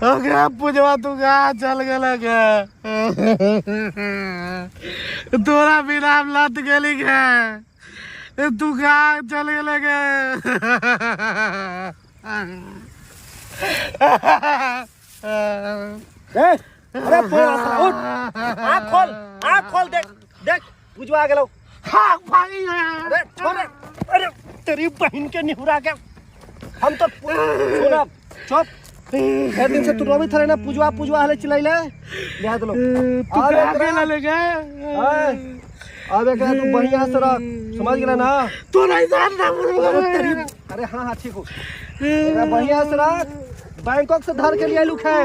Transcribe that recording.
Okay पूजवा तू कहाँ चल गया के तोरा बिना लत गेली के तू कहाँ चल गया के अरे उठ आँख खोल देख देख पूजवा आ गेलो। हाँ भाई अरे छोड़ अरे तेरी बहन के निहुरा के हम तो सुना चुप एक दिन से तू रोवित रहे ना पूजवा पूजवा हले चिल्लाइले ले दलो तू कहाँ गेला ले गए अबे कह तू बढ़िया से रह समझ गेला ना तो नहीं जान ना तेरी अरे हाँ हाँ ठीक हो बढ़िया से रह बैंकॉक से धर के लिए लुक है